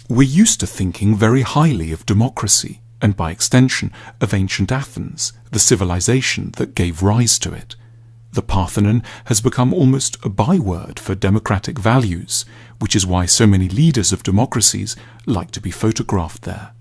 We're used to thinking very highly of democracy, and by extension of ancient Athens, the civilization that gave rise to it. The Parthenon has become almost a byword for democratic values, which is why so many leaders of democracies like to be photographed there.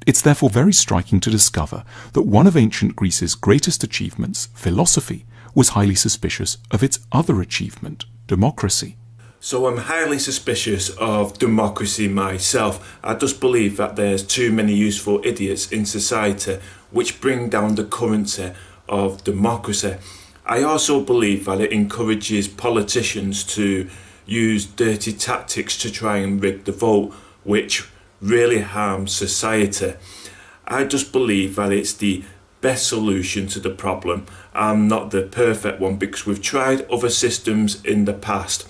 It's therefore very striking to discover that one of ancient Greece's greatest achievements, philosophy, was highly suspicious of its other achievement, democracy. So I'm highly suspicious of democracy myself. I just believe that there's too many useful idiots in society which bring down the currency of democracy. I also believe that it encourages politicians to use dirty tactics to try and rig the vote, which really harms society. I just believe that it's the best solution to the problem and not the perfect one, because we've tried other systems in the past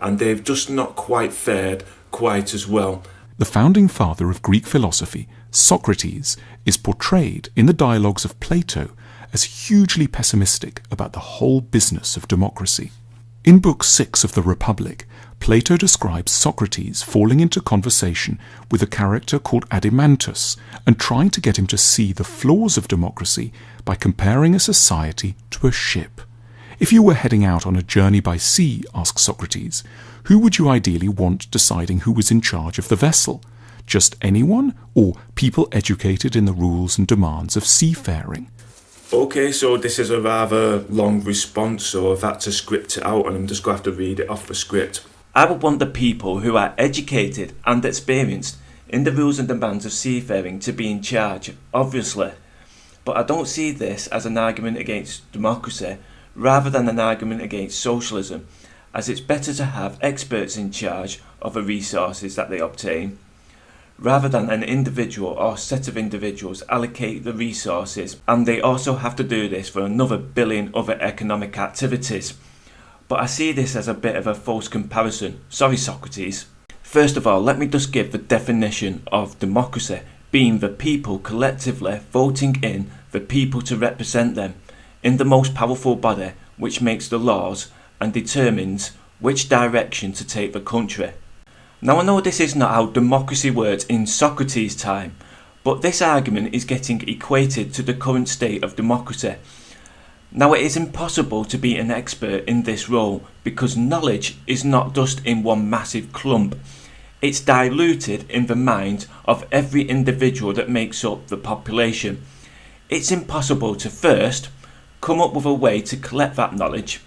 and they've just not quite fared quite as well. The founding father of Greek philosophy, Socrates, is portrayed in the dialogues of Plato as hugely pessimistic about the whole business of democracy. In Book 6 of the Republic, Plato describes Socrates falling into conversation with a character called Adimantus and trying to get him to see the flaws of democracy by comparing a society to a ship. If you were heading out on a journey by sea, asks Socrates, who would you ideally want deciding who was in charge of the vessel? Just anyone, or people educated in the rules and demands of seafaring? Okay, so this is a rather long response, so I've had to script it out and I'm just going to have to read it off the script. I would want the people who are educated and experienced in the rules and demands of seafaring to be in charge, obviously. But I don't see this as an argument against democracy, rather than an argument against socialism, as it's better to have experts in charge of the resources that they obtain, rather than an individual or set of individuals allocate the resources, and they also have to do this for another billion other economic activities. But I see this as a bit of a false comparison. Sorry, Socrates. First of all, let me just give the definition of democracy, being the people collectively voting in the people to represent them in the most powerful body which makes the laws and determines which direction to take the country. Now I know this is not how democracy worked in Socrates' time, but this argument is getting equated to the current state of democracy. Now it is impossible to be an expert in this role because knowledge is not just in one massive clump. It's diluted in the mind of every individual that makes up the population. It's impossible to first come up with a way to collect that knowledge,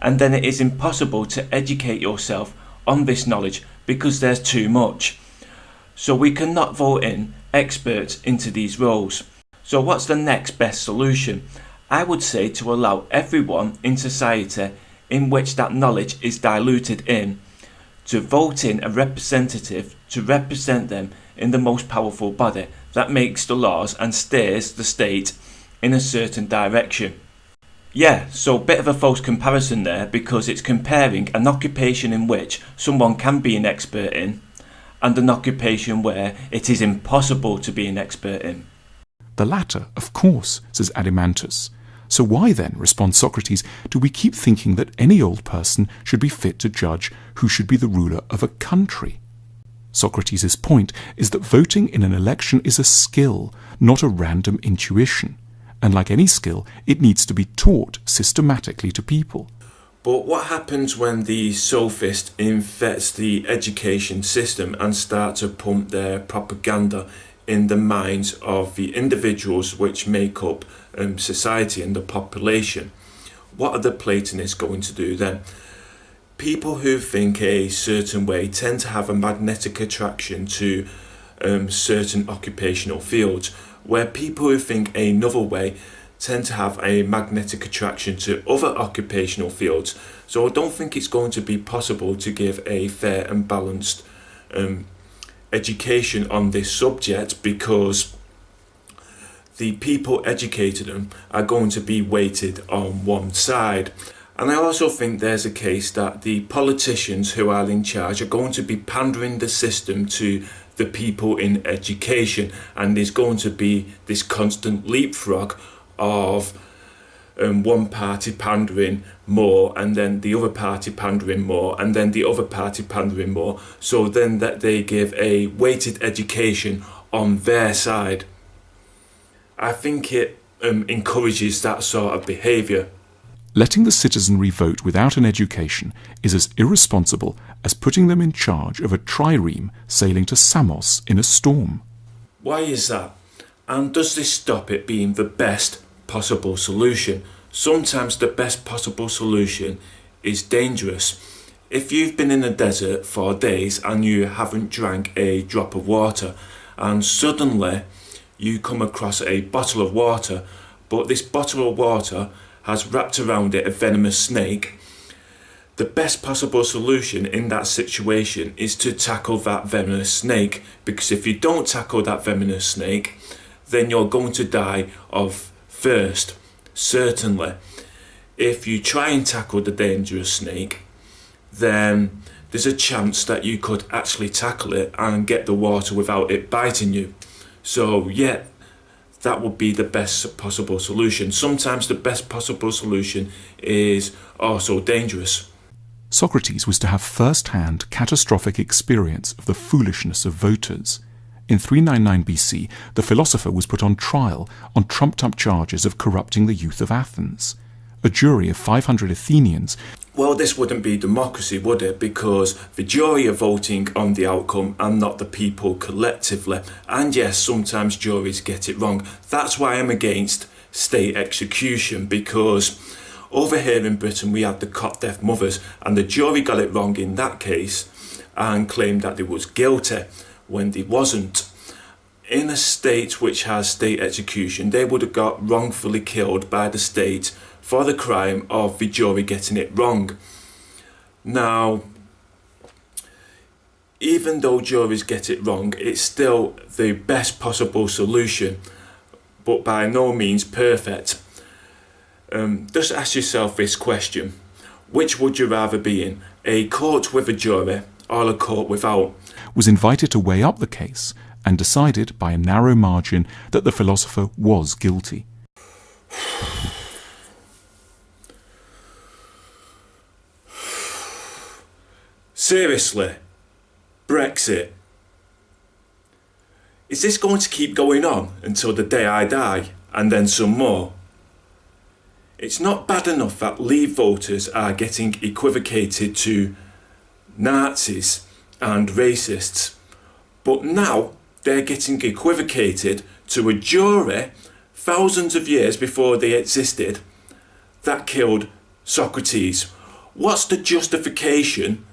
and then it is impossible to educate yourself on this knowledge because there's too much. So we cannot vote in experts into these roles. So what's the next best solution? I would say to allow everyone in society in which that knowledge is diluted in to vote in a representative to represent them in the most powerful body that makes the laws and steers the state in a certain direction. Yeah, so a bit of a false comparison there, because it's comparing an occupation in which someone can be an expert in and an occupation where it is impossible to be an expert in. The latter, of course, says Adimantus. So why then, responds Socrates, do we keep thinking that any old person should be fit to judge who should be the ruler of a country? Socrates' point is that voting in an election is a skill, not a random intuition. And like any skill, it needs to be taught systematically to people. But what happens when the sophist infects the education system and start to pump their propaganda in the minds of the individuals which make up society and the population? What are the Platonists going to do then? People who think a certain way tend to have a magnetic attraction to certain occupational fields, where people who think another way tend to have a magnetic attraction to other occupational fields. So I don't think it's going to be possible to give a fair and balanced education on this subject, because the people educated them are going to be weighted on one side. And I also think there's a case that the politicians who are in charge are going to be pandering the system to the people in education, and there's going to be this constant leapfrog of one party pandering more, and then the other party pandering more, and then the other party pandering more, so then that they give a weighted education on their side. I think it encourages that sort of behaviour. Letting the citizenry vote without an education is as irresponsible as putting them in charge of a trireme sailing to Samos in a storm. Why is that? And does this stop it being the best possible solution? Sometimes the best possible solution is dangerous. If you've been in the desert for days and you haven't drank a drop of water, and suddenly you come across a bottle of water, but this bottle of water has wrapped around it a venomous snake, the best possible solution in that situation is to tackle that venomous snake, because if you don't tackle that venomous snake, then you're going to die of thirst, certainly. If you try and tackle the dangerous snake, then there's a chance that you could actually tackle it and get the water without it biting you. So yeah, that would be the best possible solution. Sometimes the best possible solution is also dangerous. Socrates was to have first-hand catastrophic experience of the foolishness of voters. In 399 BC, the philosopher was put on trial on trumped-up charges of corrupting the youth of Athens. A jury of 500 Athenians. Well, this wouldn't be democracy, would it? Because the jury are voting on the outcome and not the people collectively. And yes, sometimes juries get it wrong. That's why I'm against state execution, because over here in Britain we had the cot deaf mothers, and the jury got it wrong in that case and claimed that they was guilty when they wasn't. In a state which has state execution, they would have got wrongfully killed by the state for the crime of the jury getting it wrong. Now, even though juries get it wrong, it's still the best possible solution, but by no means perfect. Just ask yourself this question: which would you rather be in, a court with a jury or a court without? Was invited to weigh up the case and decided by a narrow margin that the philosopher was guilty. Seriously, Brexit. Is this going to keep going on until the day I die, and then some more? It's not bad enough that Leave voters are getting equivocated to Nazis and racists, but now they're getting equivocated to a jury thousands of years before they existed that killed Socrates. What's the justification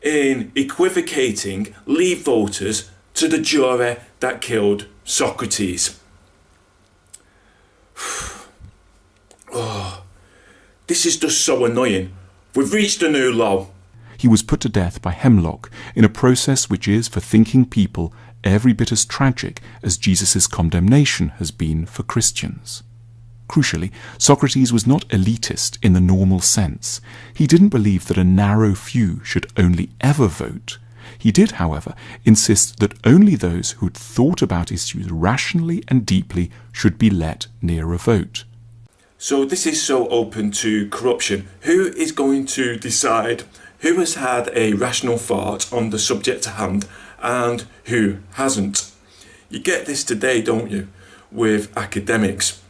in equivocating Leave voters to the jury that killed Socrates? Oh, this is just so annoying. We've reached a new low. He was put to death by hemlock in a process which is, for thinking people, every bit as tragic as Jesus' condemnation has been for Christians. Crucially, Socrates was not elitist in the normal sense. He didn't believe that a narrow few should only ever vote. He did, however, insist that only those who had thought about issues rationally and deeply should be let near a vote. So this is so open to corruption. Who is going to decide who has had a rational thought on the subject at hand and who hasn't? You get this today, don't you, with academics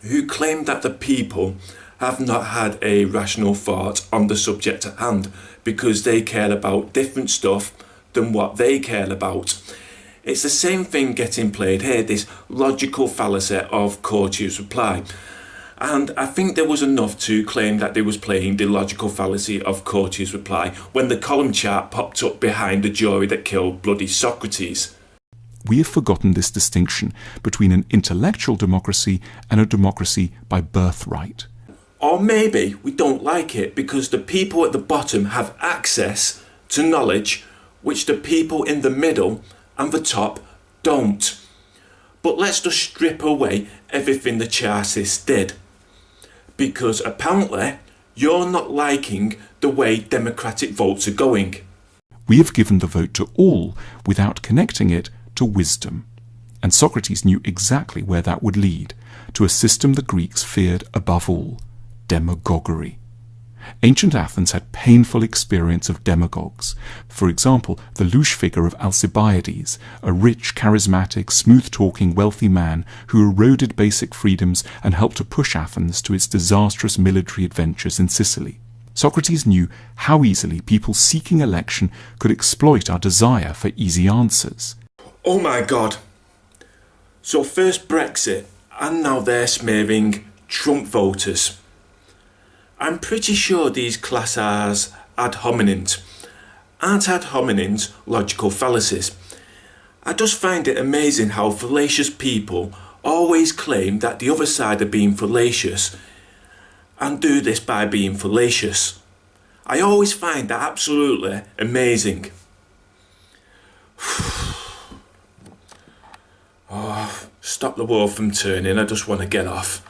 who claim that the people have not had a rational thought on the subject at hand because they care about different stuff than what they care about. It's the same thing getting played here, this logical fallacy of courteous reply. And I think there was enough to claim that they was playing the logical fallacy of courteous reply when the column chart popped up behind the jury that killed bloody Socrates. We have forgotten this distinction between an intellectual democracy and a democracy by birthright. Or maybe we don't like it because the people at the bottom have access to knowledge which the people in the middle and the top don't. But let's just strip away everything the Chartists did, because apparently you're not liking the way democratic votes are going. We have given the vote to all without connecting it to wisdom. And Socrates knew exactly where that would lead, to a system the Greeks feared above all, demagoguery. Ancient Athens had painful experience of demagogues. For example, the louche figure of Alcibiades, a rich, charismatic, smooth-talking, wealthy man who eroded basic freedoms and helped to push Athens to its disastrous military adventures in Sicily. Socrates knew how easily people seeking election could exploit our desire for easy answers. Oh my God! So first Brexit, and now they're smearing Trump voters. I'm pretty sure these class as ad hominems. Aren't ad hominems logical fallacies? I just find it amazing how fallacious people always claim that the other side are being fallacious and do this by being fallacious. I always find that absolutely amazing. Oh, stop the world from turning, I just want to get off.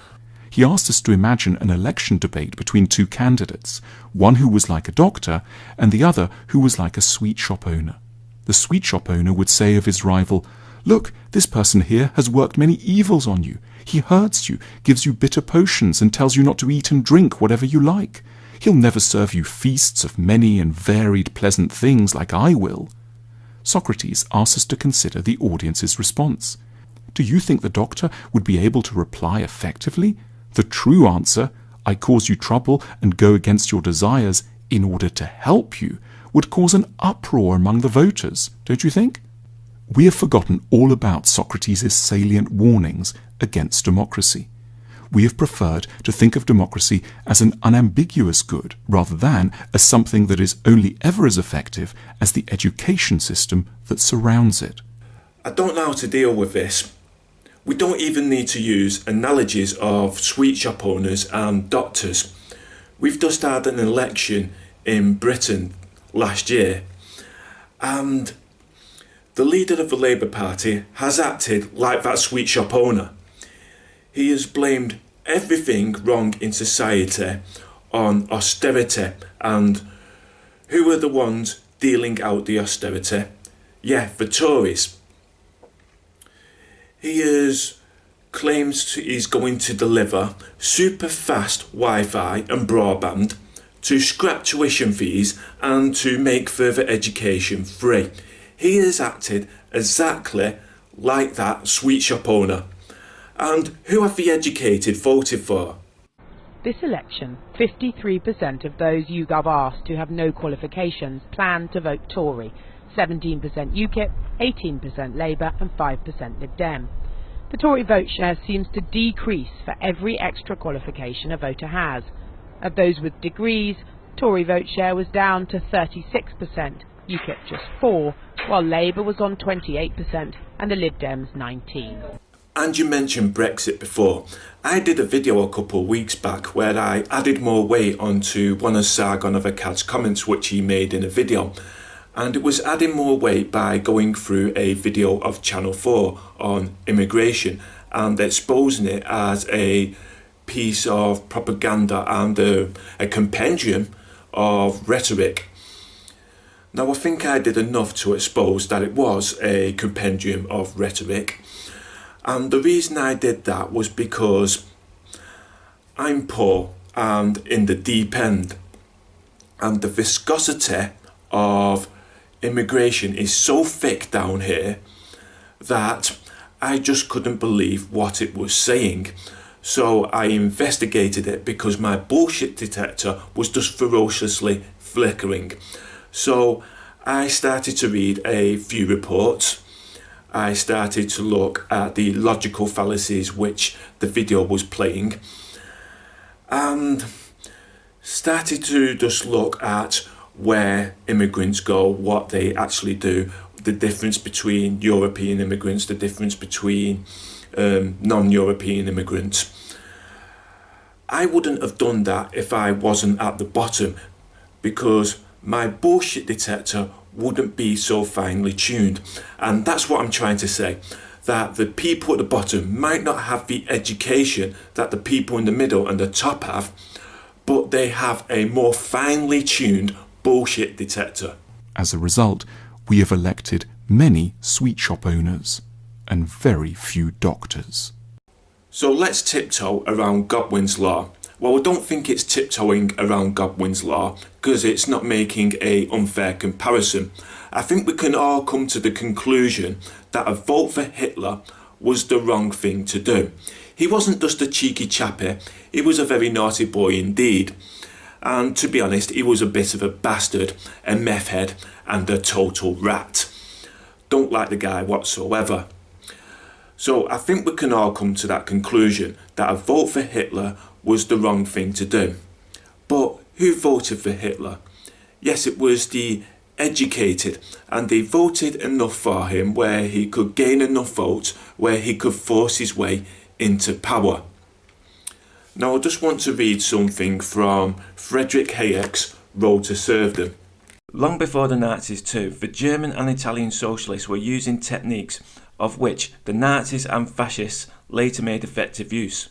He asked us to imagine an election debate between two candidates, one who was like a doctor and the other who was like a sweet shop owner. The sweet shop owner would say of his rival, "Look, this person here has worked many evils on you. He hurts you, gives you bitter potions, and tells you not to eat and drink whatever you like. He'll never serve you feasts of many and varied pleasant things like I will." Socrates asks us to consider the audience's response. Do you think the doctor would be able to reply effectively? The true answer, "I cause you trouble and go against your desires in order to help you," would cause an uproar among the voters, don't you think? We have forgotten all about Socrates' salient warnings against democracy. We have preferred to think of democracy as an unambiguous good rather than as something that is only ever as effective as the education system that surrounds it. I don't know how to deal with this. We don't even need to use analogies of sweet shop owners and doctors. We've just had an election in Britain last year, and the leader of the Labour Party has acted like that sweet shop owner. He has blamed everything wrong in society on austerity, and who are the ones dealing out the austerity? Yeah, the Tories. He claims he's going to deliver super fast Wi-Fi and broadband, to scrap tuition fees and to make further education free. He has acted exactly like that sweet shop owner. And who have the educated voted for? This election, 53% of those YouGov asked who have no qualifications plan to vote Tory, 17% UKIP, 18% Labour and 5% Lib Dem. The Tory vote share seems to decrease for every extra qualification a voter has. Of those with degrees, Tory vote share was down to 36%, UKIP just 4%, while Labour was on 28% and the Lib Dems 19%. And you mentioned Brexit before. I did a video a couple of weeks back where I added more weight onto one of Sargon of Akkad's comments which he made in a video. And it was adding more weight by going through a video of Channel 4 on immigration and exposing it as a piece of propaganda and a compendium of rhetoric. Now I think I did enough to expose that it was a compendium of rhetoric. And the reason I did that was because I'm poor and in the deep end, and the viscosity of immigration is so thick down here that I just couldn't believe what it was saying. So I investigated it because my bullshit detector was just ferociously flickering. So I started to read a few reports. I started to look at the logical fallacies which the video was playing, and started to just look at where immigrants go, what they actually do, the difference between European immigrants, the difference between non-European immigrants. I wouldn't have done that if I wasn't at the bottom, because my bullshit detector wouldn't be so finely tuned. And that's what I'm trying to say, that the people at the bottom might not have the education that the people in the middle and the top have, but they have a more finely tuned bullshit detector. As a result, we have elected many sweet shop owners and very few doctors. So let's tiptoe around Godwin's law. Well, I don't think it's tiptoeing around Godwin's law because it's not making an unfair comparison. I think we can all come to the conclusion that a vote for Hitler was the wrong thing to do. He wasn't just a cheeky chappy, he was a very naughty boy indeed. And to be honest, he was a bit of a bastard, a meth head and a total rat. Don't like the guy whatsoever. So I think we can all come to that conclusion that a vote for Hitler was the wrong thing to do. But who voted for Hitler? Yes, it was the educated, and they voted enough for him where he could gain enough votes where he could force his way into power. Now I just want to read something from Friedrich Hayek's Road to Serfdom. Long before the Nazis too, the German and Italian socialists were using techniques of which the Nazis and fascists later made effective use.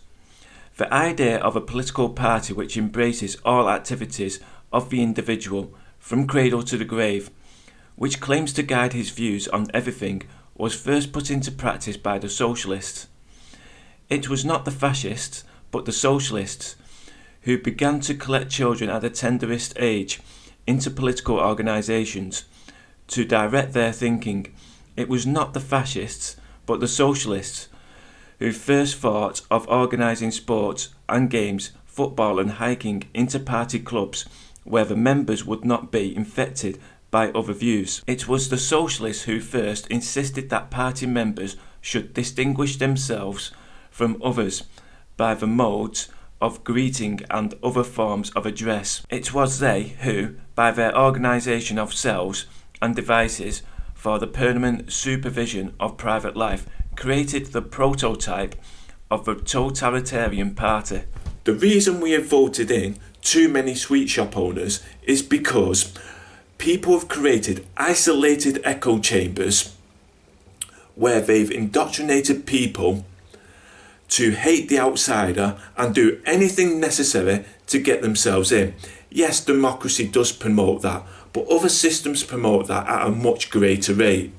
The idea of a political party which embraces all activities of the individual from cradle to the grave, which claims to guide his views on everything, was first put into practice by the socialists. It was not the fascists, but the socialists, who began to collect children at the tenderest age into political organisations to direct their thinking. It was not the fascists, but the socialists, who first thought of organising sports and games, football and hiking into party clubs where the members would not be infected by other views. It was the socialists who first insisted that party members should distinguish themselves from others by the modes of greeting and other forms of address. It was they who, by their organisation of cells and devices for the permanent supervision of private life, created the prototype of the totalitarian party. The reason we have voted in too many sweet shop owners is because people have created isolated echo chambers where they've indoctrinated people to hate the outsider and do anything necessary to get themselves in. Yes, democracy does promote that, but other systems promote that at a much greater rate.